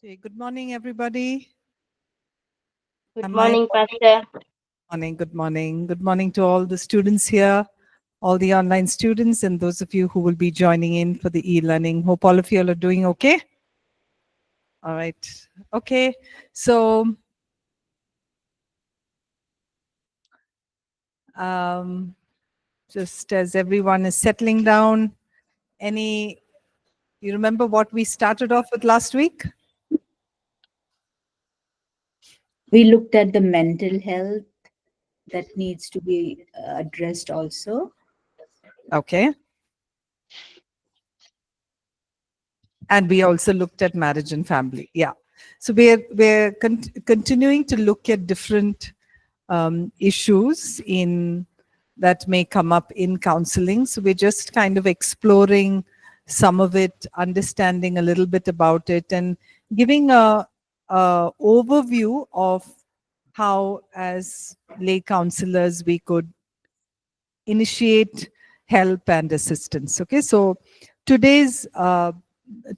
Okay, good morning, everybody. Good Am I morning, Pastor. morning? Good morning. Good morning to all the students here, all the online students, and those of you who will be joining in for the e-learning. Hope all of you all are doing okay. All right. Okay. So, um, just as everyone is settling down, you remember what we started off with last week? We looked at the mental health that needs to be addressed also. Okay. And we also looked at marriage and family. Yeah. So we're continuing to look at different issues in that may come up in counseling. So we're just kind of exploring some of it, understanding a little bit about it, and giving a overview of how, as lay counselors, we could initiate help and assistance. Okay, so today's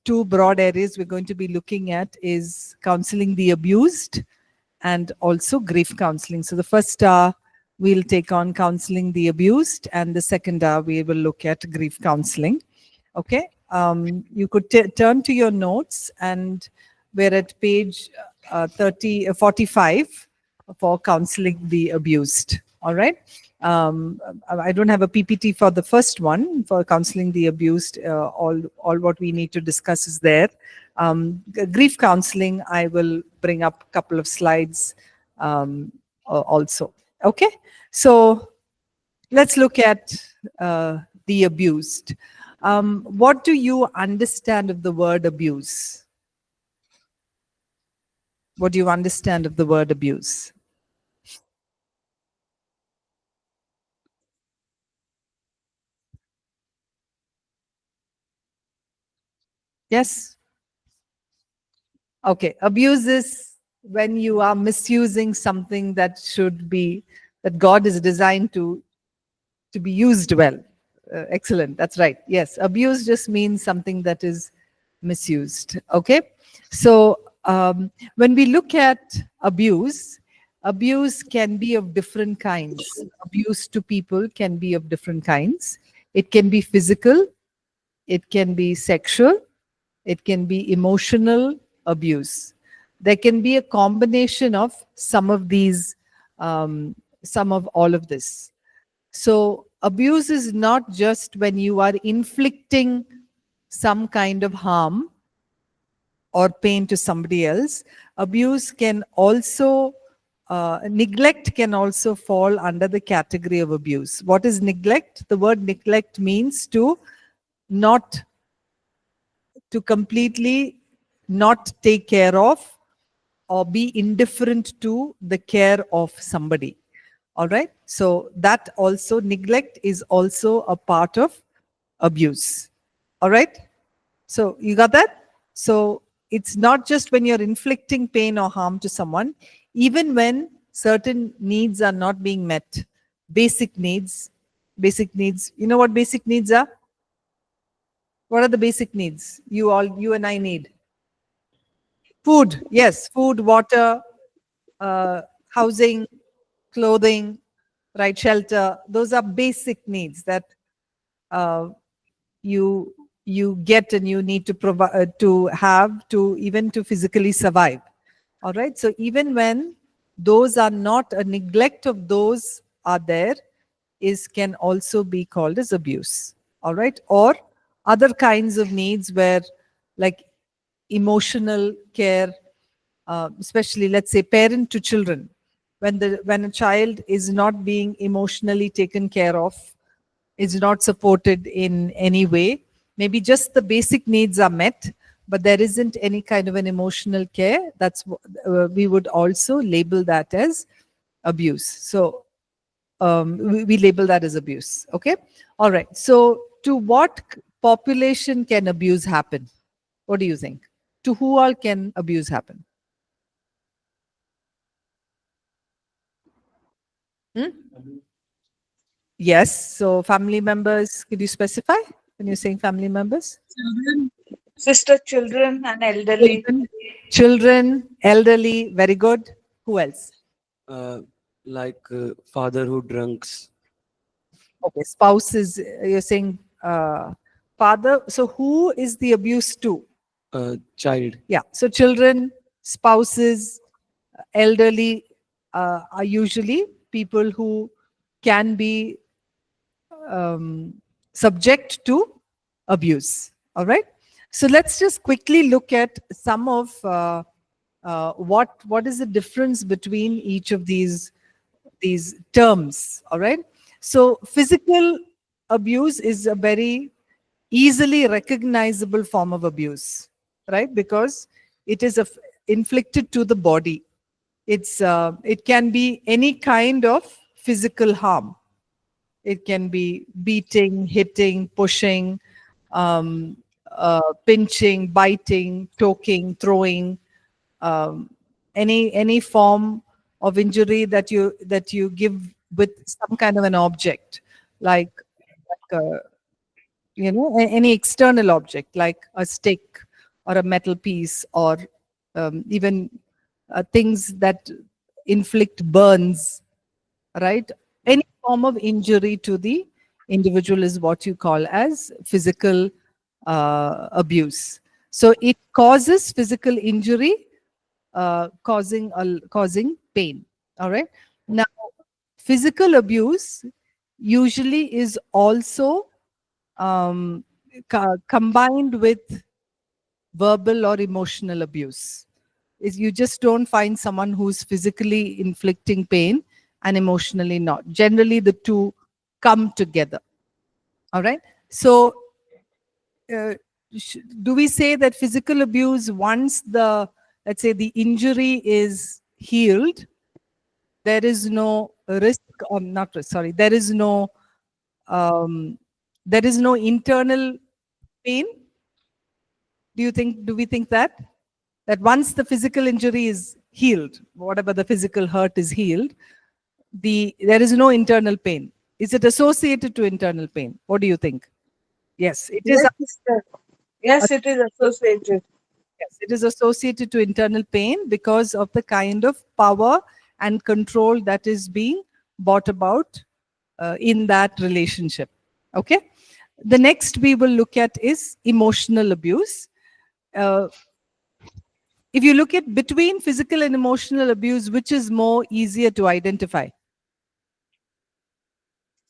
two broad areas we're going to be looking at is counseling the abused and also grief counseling. So the first hour we'll take on counseling the abused, and the second hour we will look at grief counseling. Okay, you could turn to your notes, and we're at page 45 for counseling the abused. All right. I don't have a PPT for the first one for counseling the abused. All what we need to discuss is there. Grief counseling, I will bring up a couple of slides also. Okay, so let's look at the abused. What do you understand of the word abuse? What do you understand of the word abuse? Yes? Okay, abuse is when you are misusing something that God is designed to be used well. Excellent, that's right. Yes, abuse just means something that is misused. Okay, so when we look at abuse can be of different kinds. Abuse to people can be of different kinds. It can be physical, it can be sexual, it can be emotional abuse. There can be a combination of some of these, some of all of this. So, abuse is not just when you are inflicting some kind of harm or pain to somebody else. Abuse can also, neglect can also fall under the category of abuse. What is neglect? The word neglect means not to completely not take care of or be indifferent to the care of somebody. All right, so that also, neglect is also a part of abuse. All right, so you got that? So it's not just when you're inflicting pain or harm to someone, even when certain needs are not being met. Basic needs, you know what basic needs are? What are the basic needs you and I need? Food, yes, food, water, housing, clothing, right, shelter. Those are basic needs that uh, you you get and you need to provide to have to even to physically survive. All right. So even when those are not, a neglect of those are there, is can also be called as abuse. All right. Or other kinds of needs where, like, emotional care, especially, let's say, parent to children, when a child is not being emotionally taken care of, is not supported in any way, maybe just the basic needs are met, but there isn't any kind of an emotional care, we would also label that as abuse. So we label that as abuse. Okay, all right. So to what population can abuse happen? What do you think? To who all can abuse happen? Hmm? Yes. So family members, could you specify when you're saying family members? Sister, children, and elderly. Children, elderly, very good. Who else? Father who drunks. Okay, spouse is, you're saying father. So who is the abuse to? Child. Yeah, so children, spouses, elderly are usually people who can be subject to abuse. All right. So let's just quickly look at some of what is the difference between each of these terms. All right. So physical abuse is a very easily recognizable form of abuse, right? Because it is inflicted to the body. It can be any kind of physical harm. It can be beating, hitting, pushing, pinching, biting, choking, throwing, um, any form of injury that you give with some kind of an object, like any external object like a stick or a metal piece, or even things that inflict burns, right? Any form of injury to the individual is what you call as physical abuse. So it causes physical injury, causing pain. All right. Now, physical abuse usually is also combined with verbal or emotional abuse. Is you just don't find someone who's physically inflicting pain and emotionally not. Generally, the two come together. All right. So, do we say that physical abuse, once let's say the injury is healed, there is no risk, or not risk, sorry, um, there is no internal pain? Do we think that once the physical injury is healed, whatever the physical hurt is healed, there is no internal pain? Is it associated to internal pain? What do you think? Yes, it is. Yes, sister. Yes, it is associated. Yes, it is associated to internal pain because of the kind of power and control that is being brought about in that relationship. Okay. The next we will look at is emotional abuse. If you look at between physical and emotional abuse, which is more easier to identify?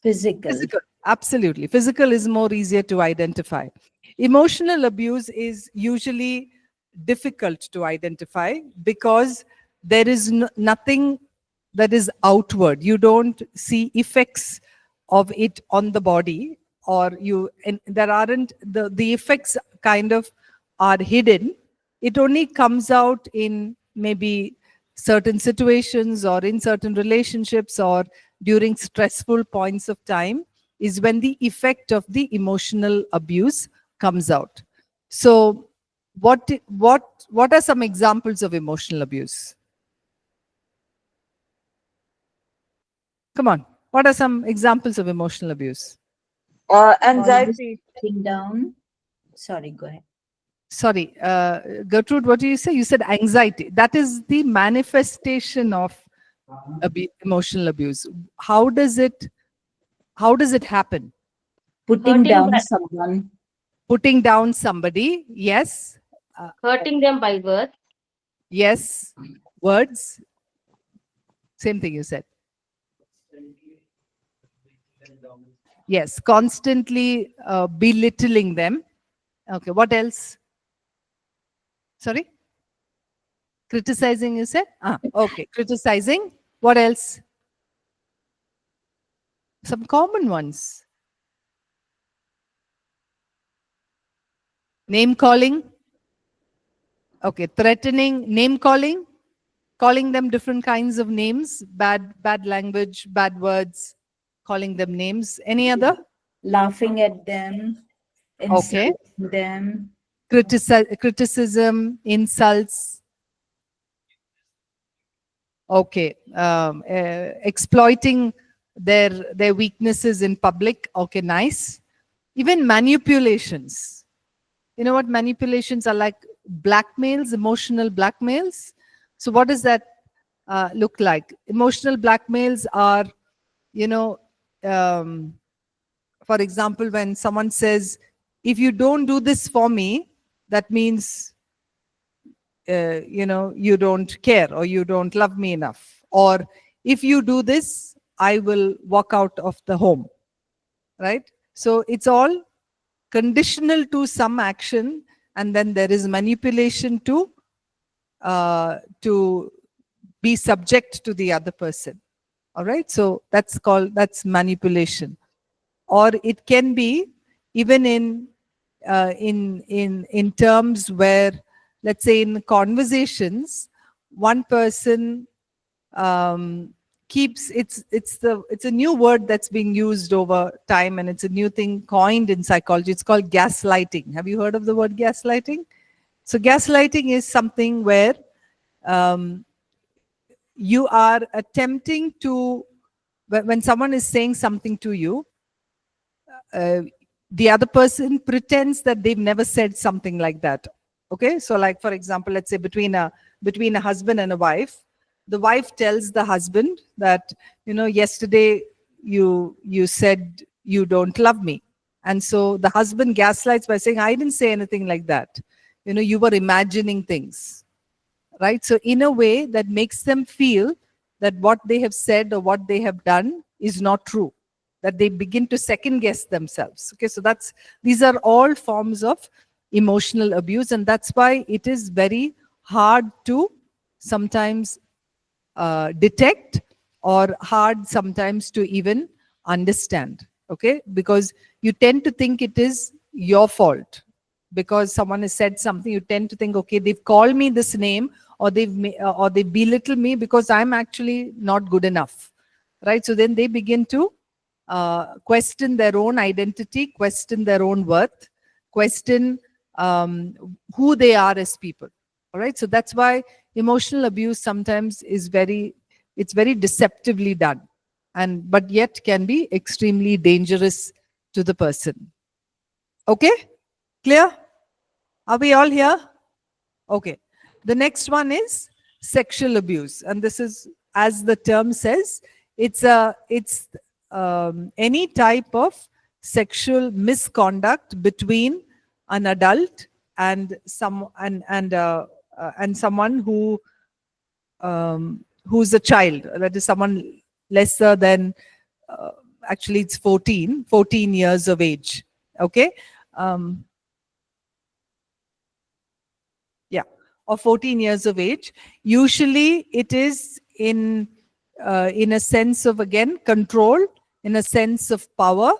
Physical, absolutely. Physical is more easier to identify. Emotional abuse is usually difficult to identify because there is nothing that is outward. You don't see effects of it on the body, or and there aren't the effects kind of are hidden. It only comes out in maybe certain situations or in certain relationships or during stressful points of time is when the effect of the emotional abuse comes out. So what are some examples of emotional abuse? Come on. What are some examples of emotional abuse? Anxiety. Sitting down. Sorry, go ahead. Sorry, Gertrude, what do you say? You said anxiety. That is the manifestation of emotional abuse. How does it happen? Putting Hurting down by- someone. Putting down somebody, yes. hurting them by words, Yes. Words. Same thing you said. Yes. Constantly belittling them. Okay. What else? Sorry? Criticizing, you said? Okay. Criticizing. What else? Some common ones. Name calling. Okay. Threatening. Name calling. Calling them different kinds of names. Bad language, bad words. Calling them names. Any other? Laughing at them. Okay. Insulting them. Criticism, insults. Okay. Exploiting their weaknesses in public. Okay, nice. Even manipulations. You know what manipulations are like? Blackmails, emotional blackmails. So what does that look like? Emotional blackmails are, you know, um, for example, when someone says, if you don't do this for me, that means, you don't care or you don't love me enough. Or if you do this, I will walk out of the home, right? So it's all conditional to some action, and then there is manipulation to be subject to the other person. All right, so that's manipulation. Or it can be even in terms where, let's say, in conversations, one person keeps it's a new word that's being used over time, and it's a new thing coined in psychology. It's called gaslighting. Have you heard of the word gaslighting? So gaslighting is something where you are attempting to, when someone is saying something to you, the other person pretends that they've never said something like that. Okay, so like, for example, let's say between a husband and a wife, the wife tells the husband that, yesterday you said you don't love me, and so the husband gaslights by saying, I didn't say anything like that, you were imagining things, right? So in a way that makes them feel that what they have said or what they have done is not true, that they begin to second guess themselves. Okay, so these are all forms of emotional abuse, and that's why it is very hard to sometimes detect, or hard sometimes to even understand. Okay, because you tend to think it is your fault because someone has said something. You tend to think, okay, they've called me this name, or they belittle me because I'm actually not good enough, right? So then they begin to question their own identity, question their own worth, question who they are as people. All right, so that's why emotional abuse sometimes it's very deceptively done, but yet can be extremely dangerous to the person. Okay, clear? Are we all here? Okay. The next one is sexual abuse, and this is, as the term says, it's any type of sexual misconduct between an adult and someone who's a child. That is someone lesser than, actually it's 14 years of age. Okay. Yeah, or 14 years of age. Usually it is in a sense of, again, control, in a sense of power,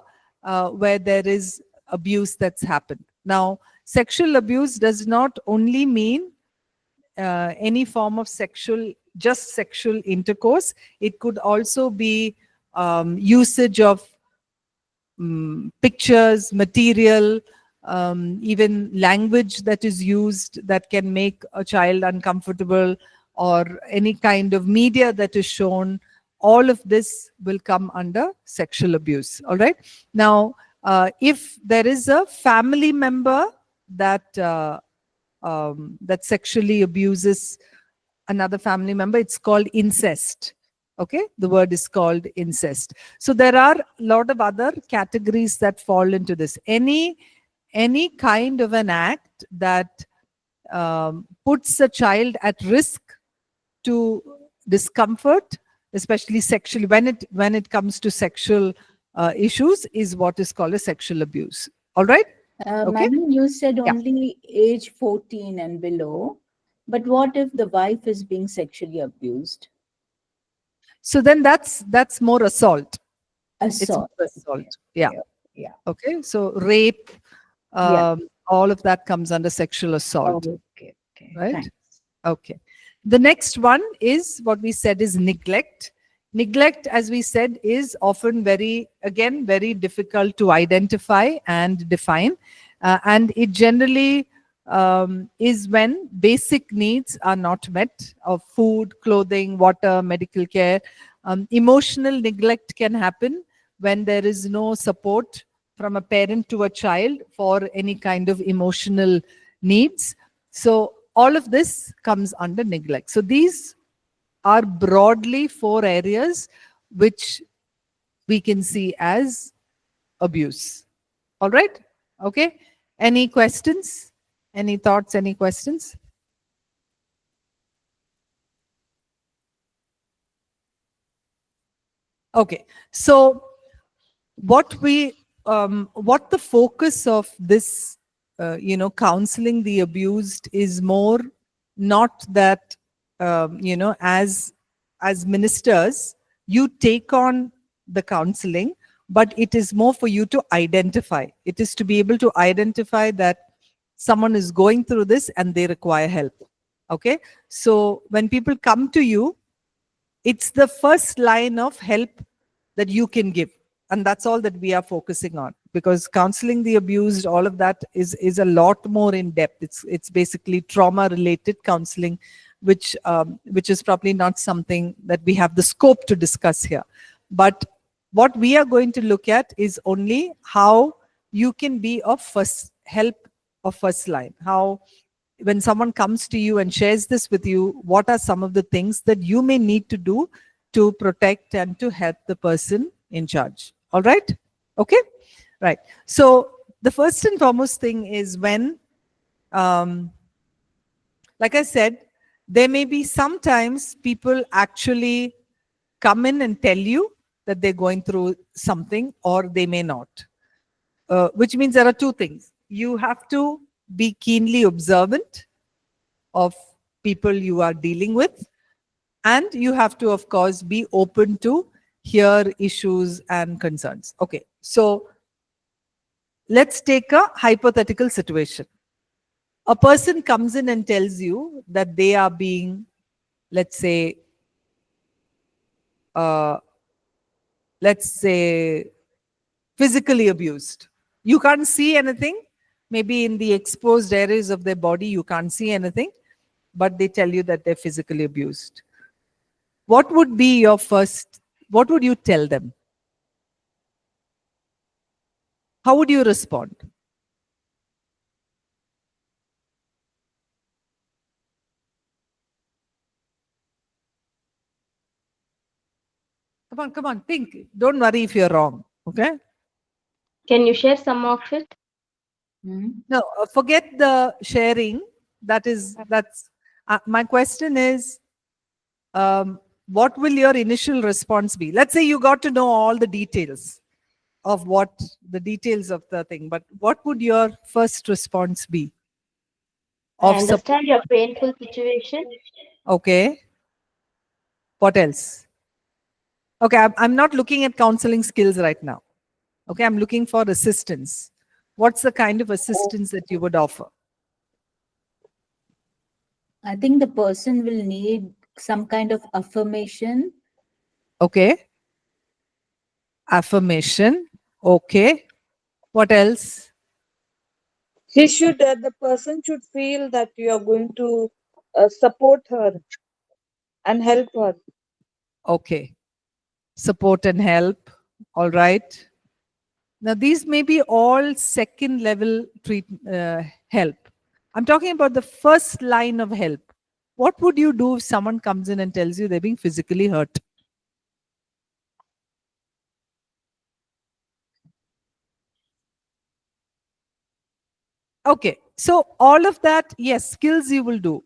where there is abuse that's happened. Now, sexual abuse does not only mean any form of just sexual intercourse. It could also be usage of pictures, material, even language that is used that can make a child uncomfortable, or any kind of media that is shown. All of this will come under sexual abuse. All right. Now, if there is a family member that that sexually abuses another family member, it's called incest. Okay, the word is called incest. So there are a lot of other categories that fall into this. Any kind of an act that puts a child at risk to discomfort, especially sexually, when it comes to sexual issues, is what is called a sexual abuse. All right. Okay. Madam, you said Yeah. only age 14 and below, but what if the wife is being sexually abused? So then that's more assault. Assault. It's more assault. Yeah. Yeah. Okay. So rape, Yeah. all of that comes under sexual assault. Okay. Right? Thanks. Okay. The next one is what we said is neglect. Neglect, as we said, is often very difficult to identify and define. And it generally is when basic needs are not met, of food, clothing, water, medical care. Emotional neglect can happen when there is no support from a parent to a child for any kind of emotional needs. So all of this comes under neglect. So these are broadly 4 areas which we can see as abuse. All right? Okay. Any questions? Any thoughts? Any questions? Okay. So what the focus of this, counseling the abused is more not that, as ministers, you take on the counseling, but it is more for you to identify. It is to be able to identify that someone is going through this and they require help. Okay. So when people come to you, it's the first line of help that you can give. And that's all that we are focusing on, because counseling the abused, all of that is a lot more in depth. It's basically trauma related counseling, which is probably not something that we have the scope to discuss here. But what we are going to look at is only how you can be of first help, of first line. How, when someone comes to you and shares this with you, what are some of the things that you may need to do to protect and to help the person in charge? All right? Okay? Right. So the first and foremost thing is when, like I said, there may be sometimes people actually come in and tell you that they're going through something, or they may not. Which means there are 2 things. You have to be keenly observant of people you are dealing with, and you have to, of course, be open to hear issues and concerns. Okay, so let's take a hypothetical situation. A person comes in and tells you that they are being, let's say, physically abused. You can't see anything. Maybe in the exposed areas of their body, you can't see anything, but they tell you that they're physically abused. What would you tell them? How would you respond? Come on, think. Don't worry if you're wrong, okay? Can you share some of it? No, forget the sharing. That's my question is, what will your initial response be? Let's say you got to know all the details of the thing, but what would your first response be? I understand your painful situation. Okay. What else? Okay, I'm not looking at counseling skills right now. Okay, I'm looking for assistance. What's the kind of assistance that you would offer? I think the person will need some kind of affirmation. Okay. Affirmation. Okay. What else? The person should feel that you are going to support her and help her. Okay. Support and help. All right. Now, these may be all second level help. I'm talking about the first line of help. What would you do if someone comes in and tells you they're being physically hurt? Okay. So all of that, yes, skills you will do.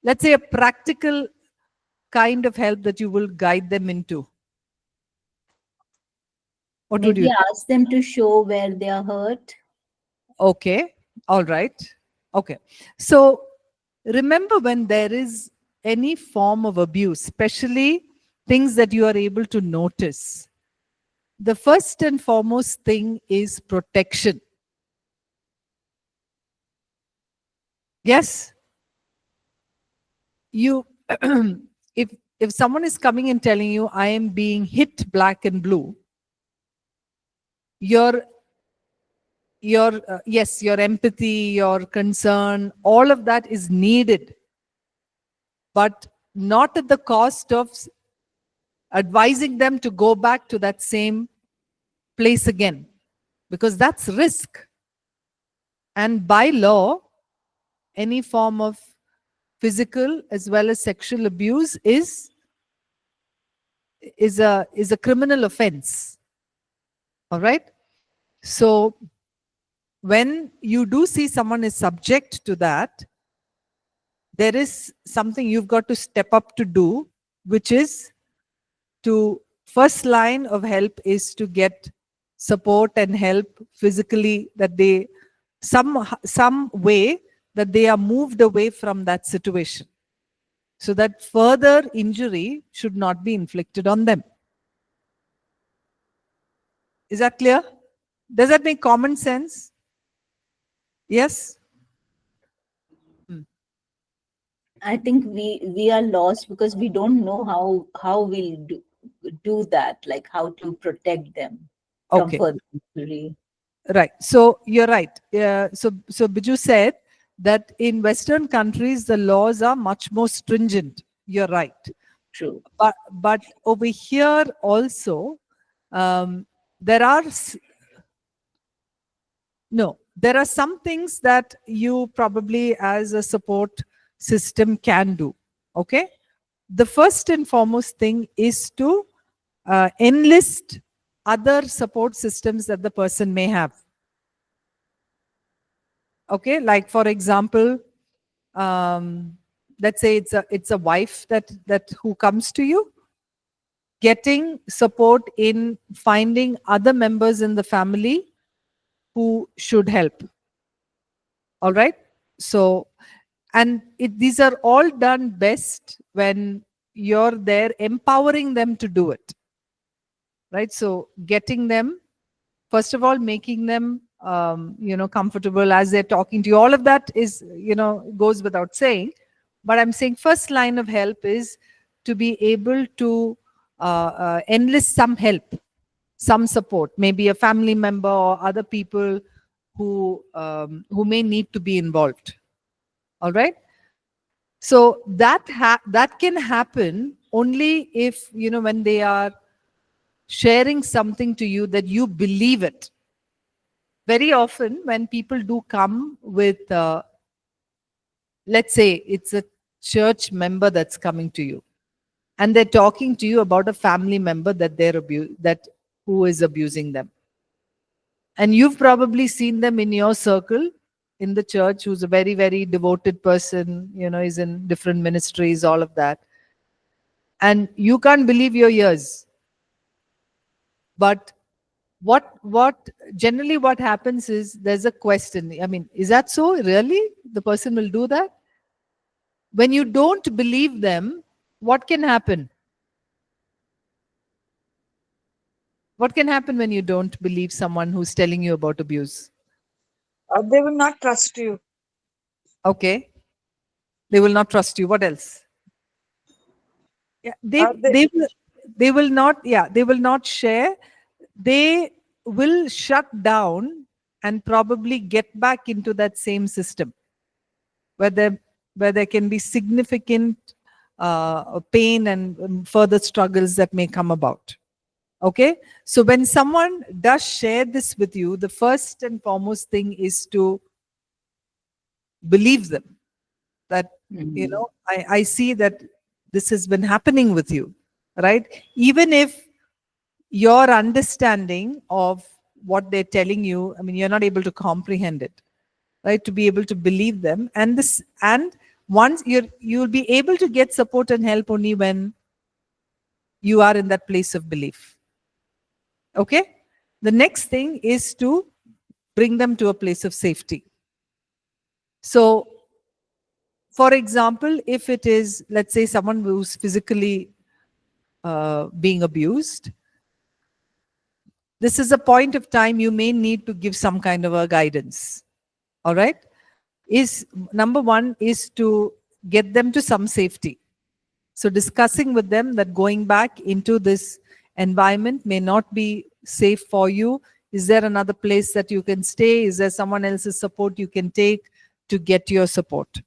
Let's say a practical kind of help that you will guide them into. What would Maybe you ask them to show where they are hurt. Okay. All right. Okay. So remember, when there is any form of abuse, especially things that you are able to notice, the first and foremost thing is protection. Yes. You if someone is coming and telling you, I am being hit black and blue, your yes, your empathy, your concern, all of that is needed, but not at the cost of advising them to go back to that same place again. because that's risk. And by law, any form of physical as well as sexual abuse is a criminal offense. All right. So when you do see someone is subject to that, there is something you've got to step up to do, which is to first line of help is to get support and help physically, that they some way that they are moved away from that situation, so that further injury should not be inflicted on them. Is that clear? Does that make common sense? Yes? I think we are lost because we don't know how we'll do that, like how to protect them from Okay. further injury. Right. So you're right. So Biju said that in Western countries, the laws are much more stringent. You're right. True. But over here also, there are some things that you probably as a support system can do. Okay. The first and foremost thing is to enlist other support systems that the person may have. Okay, like for example, let's say it's a wife that who comes to you, getting support in finding other members in the family who should help. All right. So, and these are all done best when you're there empowering them to do it. Right. So getting them, first of all, making them comfortable as they're talking to you. All of that is, goes without saying. But I'm saying first line of help is to be able to enlist some help, some support, maybe a family member or other people who may need to be involved. All right. So that can happen only if, when they are sharing something to you that you believe it. Very often when people do come with, let's say it's a church member that's coming to you, and they're talking to you about a family member that who is abusing them. And you've probably seen them in your circle in the church, who's a very, very devoted person, is in different ministries, all of that. And you can't believe your ears. But what generally what happens is there's a question. I mean, is that so? Really? The person will do that? When you don't believe them, what can happen? What can happen when you don't believe someone who's telling you about abuse? They will not trust you. Okay. They will not trust you. What else? Yeah, They they will not, yeah, they will not share. They will shut down and probably get back into that same system where there can be significant pain and further struggles that may come about. Okay, so when someone does share this with you, the first and foremost thing is to believe them that, I see that this has been happening with you, right? Even if your understanding of what they're telling you, I mean, you're not able to comprehend it, right? To be able to believe them. And once you'll be able to get support and help only when you are in that place of belief. Okay. The next thing is to bring them to a place of safety. So, for example, if it is, let's say, someone who's physically being abused, this is a point of time you may need to give some kind of a guidance. All right. Number one is to get them to some safety. So discussing with them that going back into this environment may not be safe for you. Is there another place that you can stay? Is there someone else's support you can take to get your support?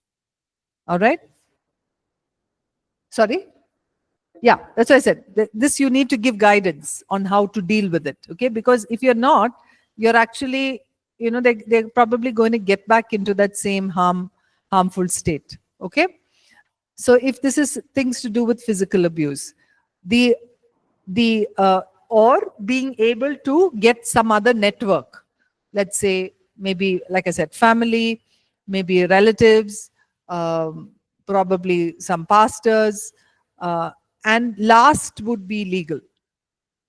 All right. Sorry? Yeah, that's what I said. This you need to give guidance on how to deal with it. Okay. Because if you're not, you're actually, they're probably going to get back into that same harmful state. Okay. So if this is things to do with physical abuse, the or being able to get some other network, let's say maybe, like I said, family, maybe relatives, probably some pastors, and last would be legal,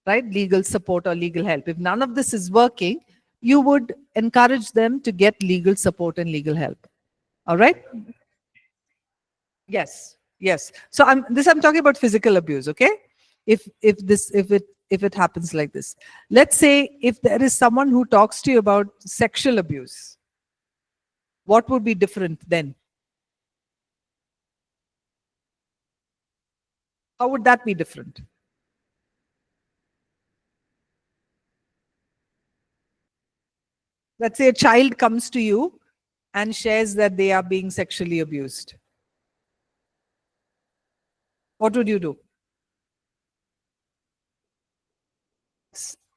right? Legal support or legal help. If none of this is working, you would encourage them to get legal support and legal help. All right? Yes, yes. So I'm talking about physical abuse, okay? If it happens like this. Let's say if there is someone who talks to you about sexual abuse, what would be different then? How would that be different? Let's say a child comes to you and shares that they are being sexually abused. What would you do?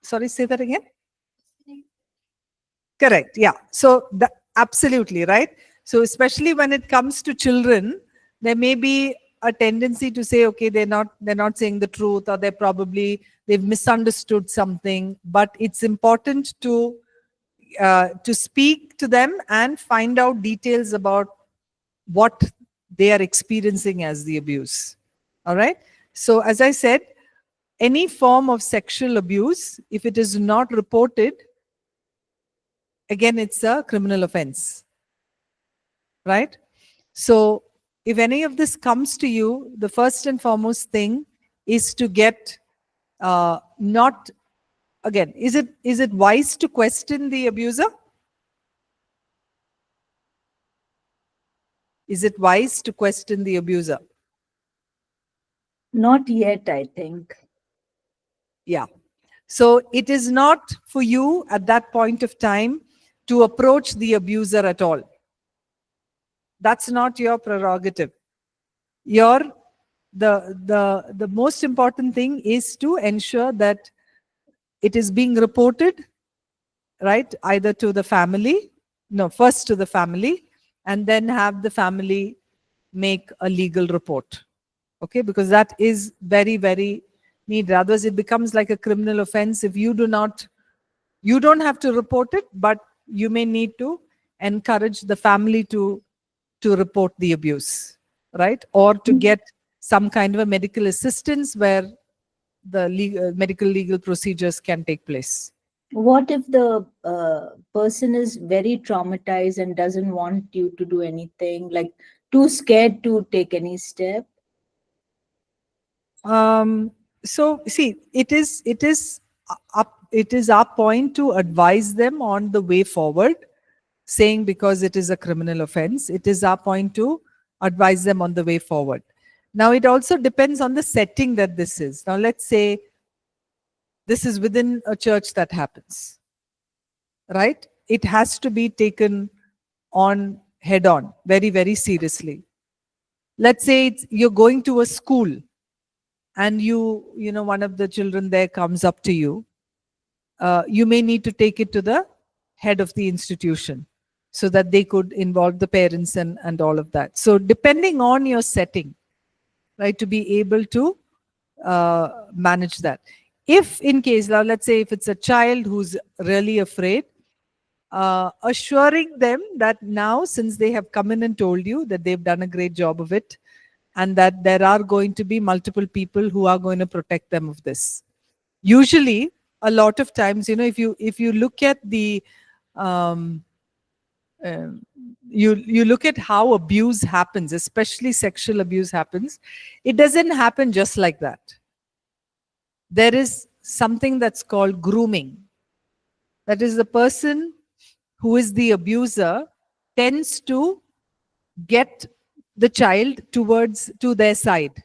Sorry, say that again. Correct. Yeah. So absolutely right. So especially when it comes to children, there may be a tendency to say, okay, they're not saying the truth, or they've misunderstood something. But it's important to speak to them and find out details about what they are experiencing as the abuse. All right. So as I said, any form of sexual abuse, if it is not reported, again, it's a criminal offense, right? So if any of this comes to you, the first and foremost thing is to get not, again, is it wise to question the abuser? Is it wise to question the abuser? Not yet, I think. Yeah. So it is not for you at that point of time to approach the abuser at all. That's not your prerogative. The most important thing is to ensure that it is being reported, right? Either to the family, first to the family, and then have the family make a legal report. Okay, because that is very, very needed. Otherwise, it becomes like a criminal offense if you don't have to report it, but you may need to encourage the family to report the abuse, right? Or to get some kind of a medical assistance where the medical legal procedures can take place. What if the person is very traumatized and doesn't want you to do anything, like too scared to take any step? So see, it is our point to advise them on the way forward, saying because it is a criminal offense, it is our point to advise them on the way forward. Now, it also depends on the setting that this is. Now, let's say this is within a church that happens, right? It has to be taken on head on, very, very seriously. Let's say you're going to a school and one of the children there comes up to you. You may need to take it to the head of the institution so that they could involve the parents and all of that. So depending on your setting, right, to be able to manage that. If in case, now let's say if it's a child who's really afraid, assuring them that now, since they have come in and told you that they've done a great job of it, and that there are going to be multiple people who are going to protect them of this. Usually, a lot of times, if you look at the you look at how abuse happens, especially sexual abuse happens, it doesn't happen just like that. There is something that's called grooming. That is, the person who is the abuser tends to get the child to their side,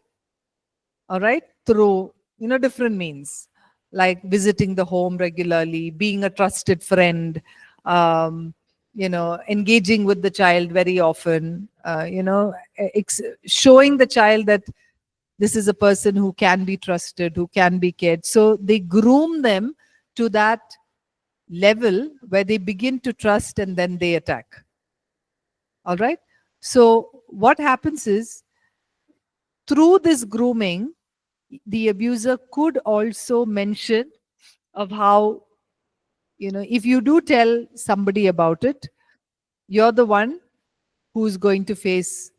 all right, through different means, like visiting the home regularly, being a trusted friend, engaging with the child very often, showing the child that this is a person who can be trusted, who can be cared. So they groom them to that level where they begin to trust and then they attack. All right. So what happens is, through this grooming, the abuser could also mention of how, if you do tell somebody about it, you're the one who's going to face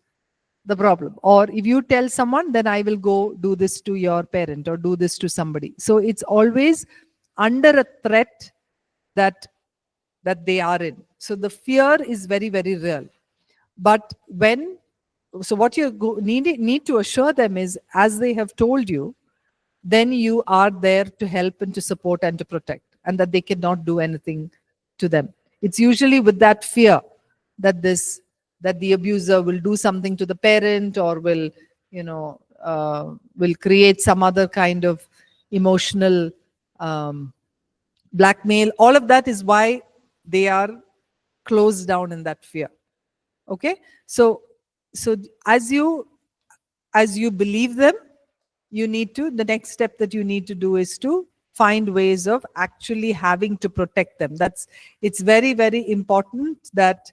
the problem. Or if you tell someone, then I will go do this to your parent or do this to somebody. So it's always under a threat that they are in. So the fear is very, very real. But what you need to assure them is, as they have told you, then you are there to help and to support and to protect, and that they cannot do anything to them. It's usually with that fear that the abuser will do something to the parent, or will create some other kind of emotional blackmail. All of that is why they are closed down in that fear. Okay, so as you believe them, the next step that you need to do is to find ways of actually having to protect them. It's very, very important that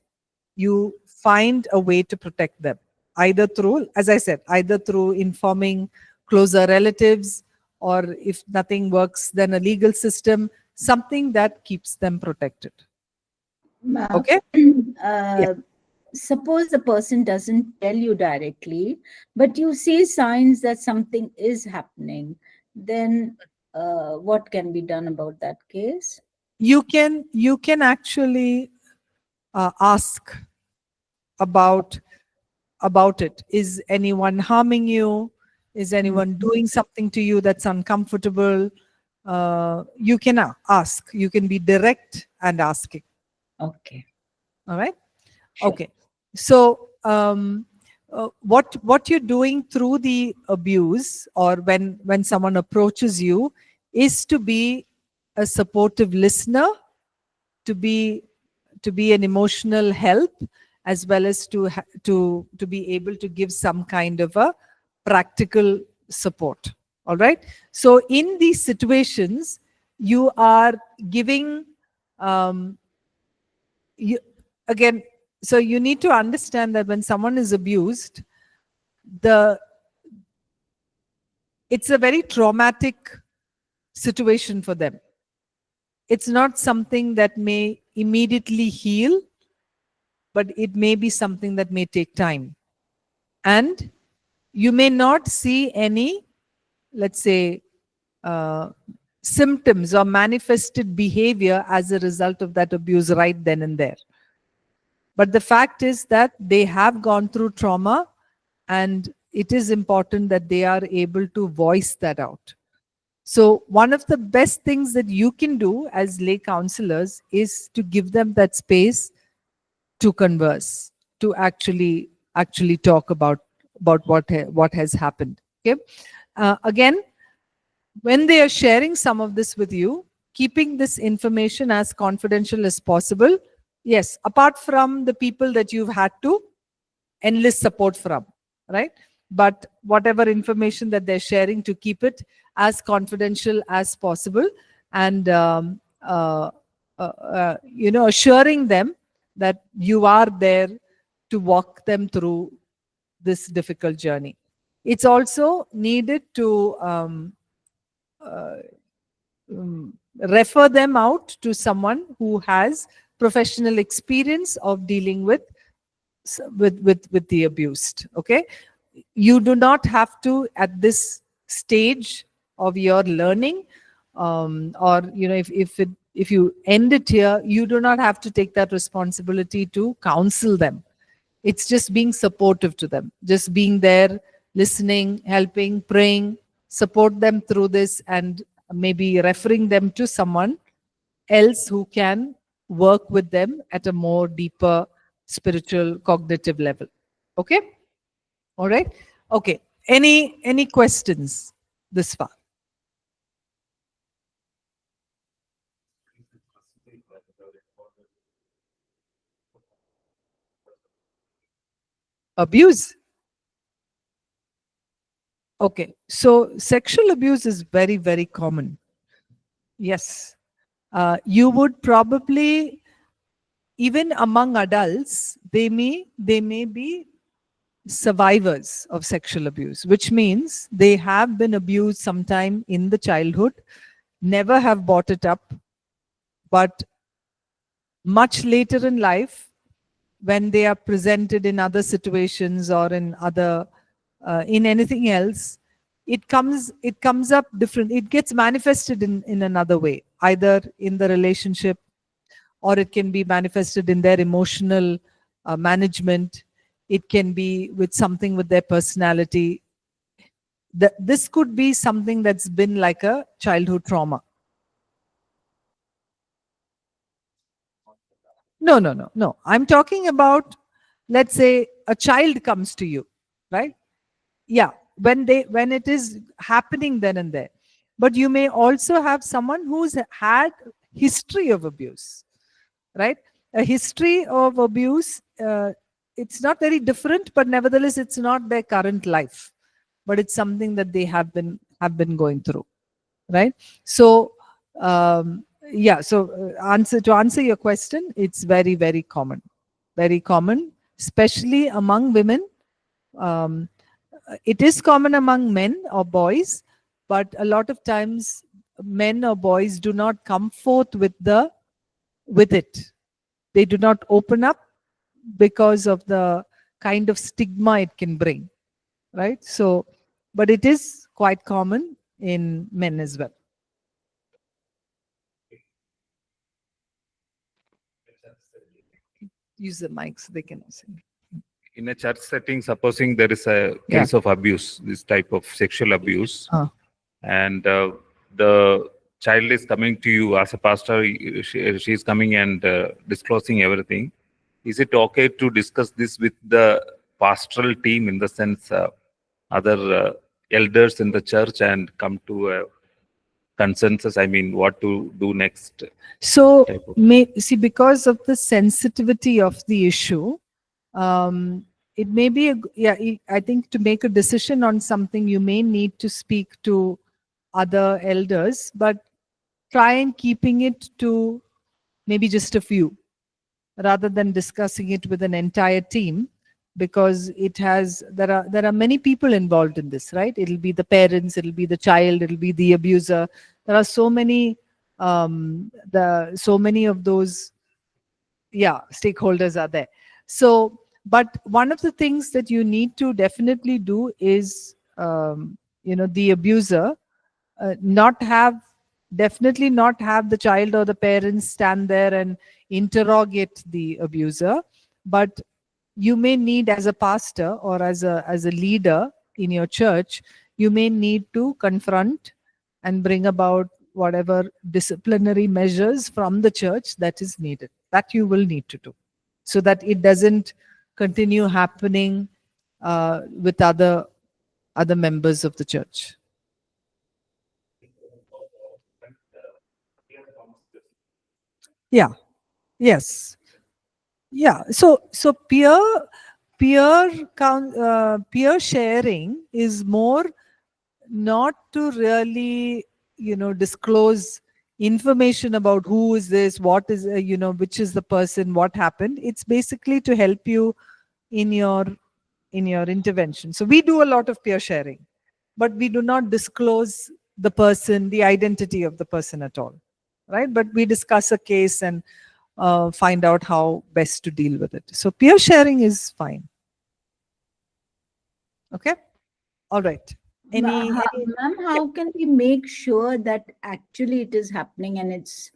you find a way to protect them, either through, as I said, either through informing closer relatives, or if nothing works, then a legal system, something that keeps them protected. Okay. Suppose the person doesn't tell you directly, but you see signs that something is happening, then what can be done about that case? You can actually ask about it. Is anyone harming you? Is anyone doing something to you that's uncomfortable? You can ask. You can be direct and asking. Okay. All right. Sure. Okay. So what you're doing through the abuse, or when someone approaches you, is to be a supportive listener, to be an emotional help, as well as to be able to give some kind of a practical support. All right. So in these situations, you are giving again, so you need to understand that when someone is abused, it's a very traumatic situation for them. It's not something that may immediately heal, but it may be something that may take time. And you may not see any, let's say, symptoms or manifested behavior as a result of that abuse right then and there. But the fact is that they have gone through trauma, and it is important that they are able to voice that out. So one of the best things that you can do as lay counselors is to give them that space to converse, to actually talk about what has happened. Okay. Again, when they are sharing some of this with you, keeping this information as confidential as possible. Yes, apart from the people that you've had to enlist support from, right? But whatever information that they're sharing, to keep it as confidential as possible, and assuring them that you are there to walk them through this difficult journey. It's also needed to refer them out to someone who has professional experience of dealing with the abused. Okay, you do not have to, at this stage of your learning, or if you end it here, you do not have to take that responsibility to counsel them. It's just being supportive to them, just being there, listening, helping, praying, support them through this, and maybe referring them to someone else who can work with them at a more deeper spiritual cognitive level. Okay. All right. Okay. Any questions this far? Abuse. Okay. So sexual abuse is very, very common. Yes. You would probably, even among adults, they may be survivors of sexual abuse, which means they have been abused sometime in the childhood, never have brought it up, but much later in life, when they are presented in other situations or in other in anything else, it comes up different. It gets manifested in another way, either in the relationship, or it can be manifested in their emotional management. It can be with something with their personality. This could be something that's been like a childhood trauma. No. I'm talking about, let's say, a child comes to you, right? Yeah, when it is happening then and there. But you may also have someone who's had history of abuse, right? A history of abuse. It's not very different, but nevertheless, it's not their current life, but it's something that they have been going through, right? So yeah, so answer your question, it's very, very common, especially among women. It is common among men or boys, but a lot of times men or boys do not come forth with it. They do not open up because of the kind of stigma it can bring, right? So, but it is quite common in men as well. Use the mic so they can also. In a church setting, supposing there is a Yeah. case of abuse, this type of sexual abuse, Uh. and the child is coming to you as a pastor, she is coming and disclosing everything. Is it okay to discuss this with the pastoral team, in the sense other elders in the church, and come to a consensus? I mean, what to do next? So, Type of- see, because of the sensitivity of the issue, it may be, I think to make a decision on something, you may need to speak to other elders, but try and keeping it to maybe just a few, rather than discussing it with an entire team, because there are many people involved in this, right? It'll be the parents, it'll be the child, it'll be the abuser. There are so many of those stakeholders are there. So, but one of the things that you need to definitely do is the abuser definitely not have the child or the parents stand there and interrogate the abuser, but you may need, as a pastor or as a leader in your church, you may need to confront and bring about whatever disciplinary measures from the church that is needed, that you will need to do, so that it doesn't continue happening with other members of the church. Yeah. Yes. Yeah. So peer sharing is more not to really disclose information about who is this, what is which is the person, what happened. It's basically to help you in your intervention. So we do a lot of peer sharing, but we do not disclose the person, the identity of the person at all, right? But we discuss a case and find out how best to deal with it. So peer sharing is fine. Okay. All right. Ma'am, how can we make sure that actually it is happening, and it's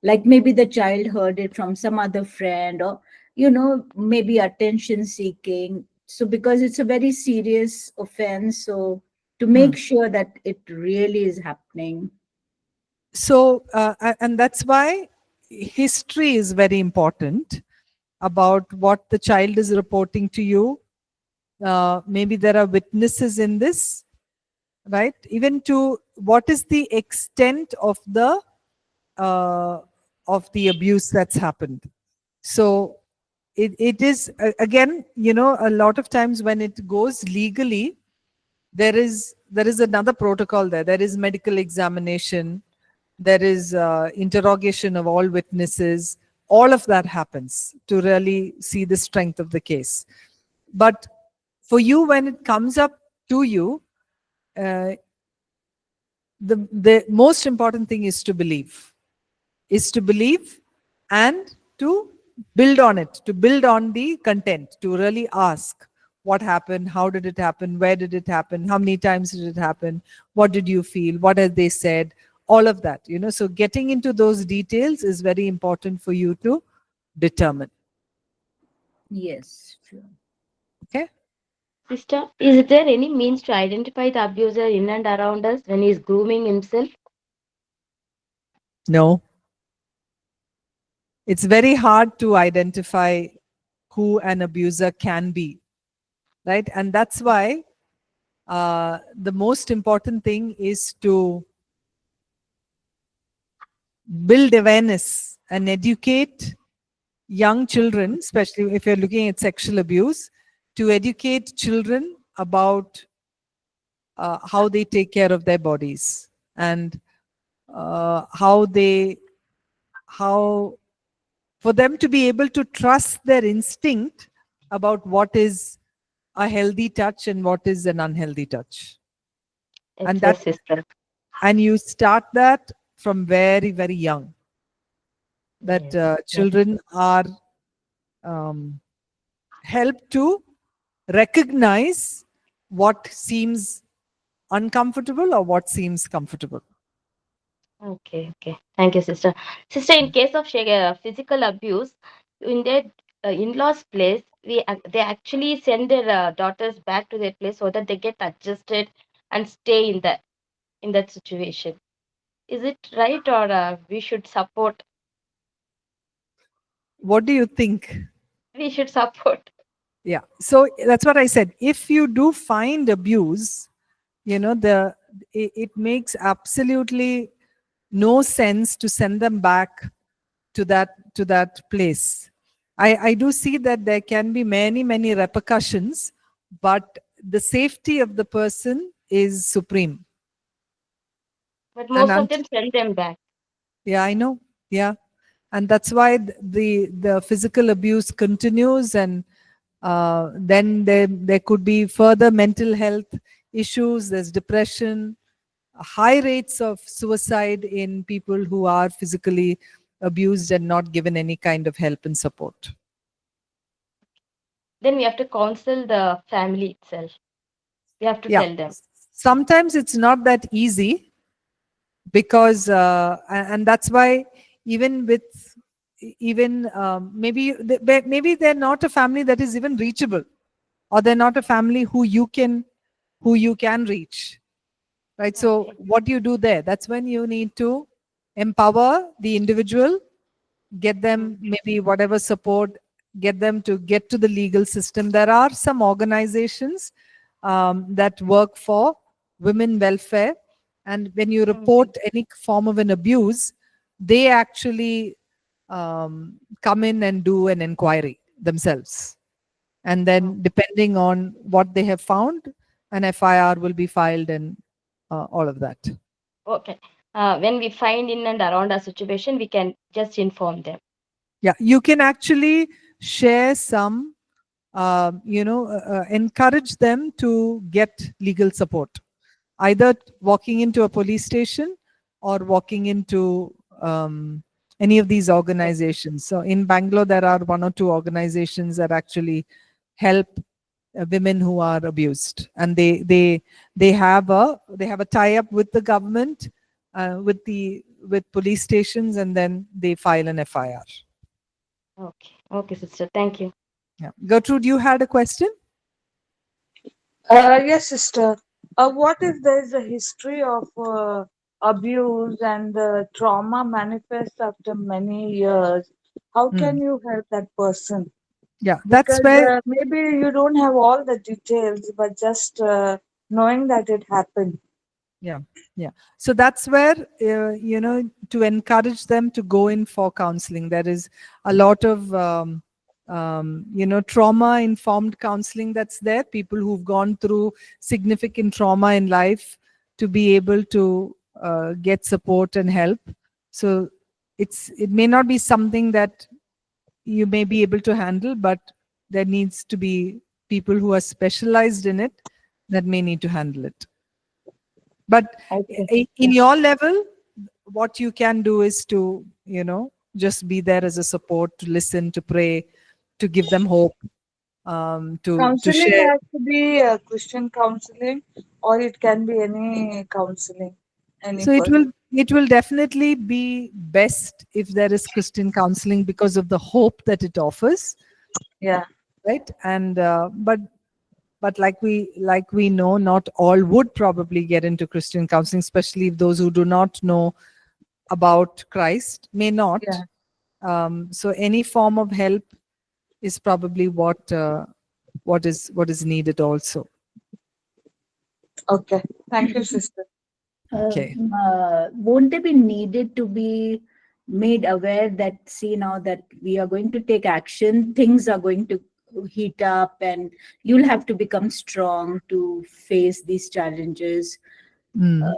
like maybe the child heard it from some other friend, or maybe attention seeking? So because it's a very serious offense, so to make sure that it really is happening. So and that's why history is very important about what the child is reporting to you. Maybe there are witnesses in this, right? Even to what is the extent of the abuse that's happened. So it is, again, a lot of times when it goes legally, there is another protocol there. There is medical examination. There is interrogation of all witnesses. All of that happens to really see the strength of the case. But for you, when it comes up to you, the most important thing is to believe. And to build on it, to build on the content, to really ask what happened, how did it happen, where did it happen, how many times did it happen, what did you feel, what have they said, all of that, you know. So getting into those details is very important for you to determine. Yes, true. Okay. Sister, is there any means to identify the abuser in and around us when he is grooming himself? No. It's very hard to identify who an abuser can be, right? And that's why the most important thing is to build awareness and educate young children, especially if you're looking at sexual abuse, to educate children about how they take care of their bodies, and how for them to be able to trust their instinct about what is a healthy touch and what is an unhealthy touch. And Yes, sister. and you start that from very, very young, that Yes. children are helped to recognize what seems uncomfortable or what seems comfortable. Okay, okay. Thank you, sister. Sister, in case of physical abuse, in their in-laws' place, they actually send their daughters back to their place so that they get adjusted and stay in that situation. Is it right, or we should support? What do you think? We should support. Yeah, so that's what I said. If you do find abuse, you know, it makes absolutely no sense to send them back to that place. I do see that there can be many repercussions, but the safety of the person is supreme. But And most of them send them back. yeah, I know. Yeah, and that's why the physical abuse continues, and then there could be further mental health issues. There's depression, high rates of suicide in people who are physically abused and not given any kind of help and support. Then we have to counsel the family itself. We have to Yeah, tell them. sometimes it's not that easy, because and that's why even with maybe they're not a family that is even reachable, or they're not a family who you can reach, right? So Okay. what do you do there? That's when you need to empower the individual, get them maybe whatever support, get them to get to the legal system. There are some organizations that work for women welfare, and when you report any form of an abuse, they actually come in and do an inquiry themselves, and then depending on what they have found, an FIR will be filed, and all of that. Okay. When we find in and around a situation, we can just inform them. Yeah, you can actually share some, encourage them to get legal support, either walking into a police station or walking into any of these organizations. So in Bangalore, there are one or two organizations that actually help women who are abused, and they have a tie-up with the government, with police stations, and then they file an FIR. Okay. Okay, sister. Thank you. Yeah. Gertrude, you had a question? Yes, sister. What if there is a history of abuse and trauma manifests after many years? How can you help that person? Yeah, that's Because where, maybe you don't have all the details, but just knowing that it happened. yeah. So that's where, to encourage them to go in for counseling. There is a lot of, trauma-informed counseling that's there. People who've gone through significant trauma in life to be able to get support and help. So it may not be something that you may be able to handle, but there needs to be people who are specialized in it that may need to handle it. But in your level, what you can do is to, just be there as a support, to listen, to pray, to give them hope, to Counseling share. has to be Christian counseling, or it can be any counseling. Any So person. it will definitely be best if there is Christian counseling because of the hope that it offers, Yeah. right? And but like we know, not all would probably get into Christian counseling, especially those who do not know about Christ may not. Yeah. So any form of help is probably what is needed also. Okay. Thank you, sister. Okay. Won't they be needed to be made aware that, see, now that we are going to take action, things are going to heat up and you'll have to become strong to face these challenges? Mm.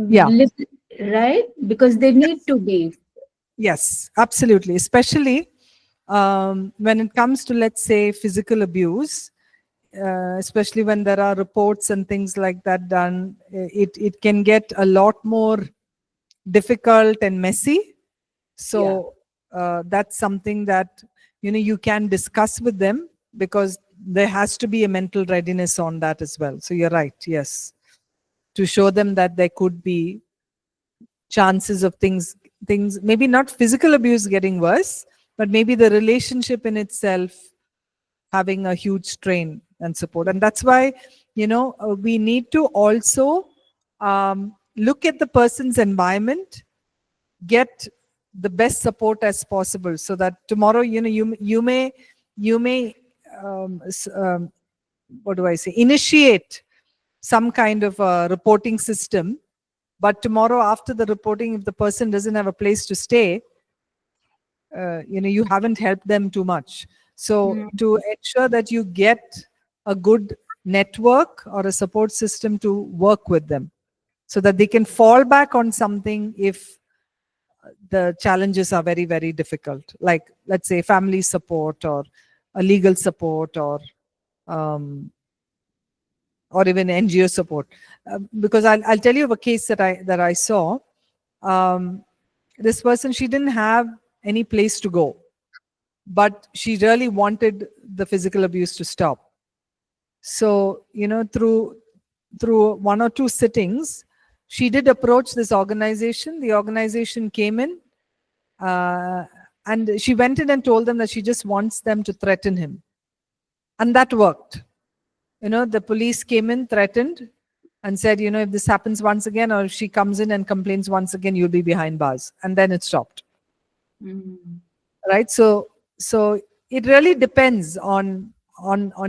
Yeah. Right? Because they need to be. Yes, absolutely. Especially when it comes to, let's say, physical abuse, especially when there are reports and things like that done, it can get a lot more difficult and messy. So that's something that you can discuss with them, because there has to be a mental readiness on that as well. So you're right, yes, to show them that there could be chances of things maybe not physical abuse getting worse, but maybe the relationship in itself having a huge strain and support. And that's why we need to also look at the person's environment, get the best support as possible, so that tomorrow you may what do I say, initiate some kind of a reporting system. But tomorrow after the reporting, if the person doesn't have a place to stay, you haven't helped them too much. So to ensure that you get a good network or a support system to work with them, so that they can fall back on something if the challenges are very, very difficult, like, let's say, family support or a legal support, or even NGO support. Because I'll tell you of a case that I saw. This person, she didn't have any place to go, but she really wanted the physical abuse to stop. So through one or two sittings, she did approach this organization. The organization came in, and she went in and told them that she just wants them to threaten him, and that worked. The police came in, threatened, and said, if this happens once again, or if she comes in and complains once again, you'll be behind bars. And then it stopped. Right? So it really depends on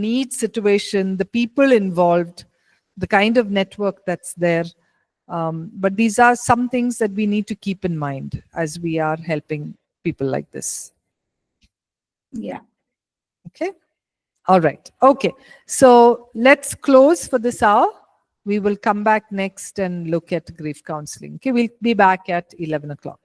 each situation, the people involved, the kind of network that's there. But these are some things that we need to keep in mind as we are helping people like this. Yeah. Okay. All right. Okay. So let's close for this hour. We will come back next and look at grief counseling. Okay. We'll be back at 11 o'clock.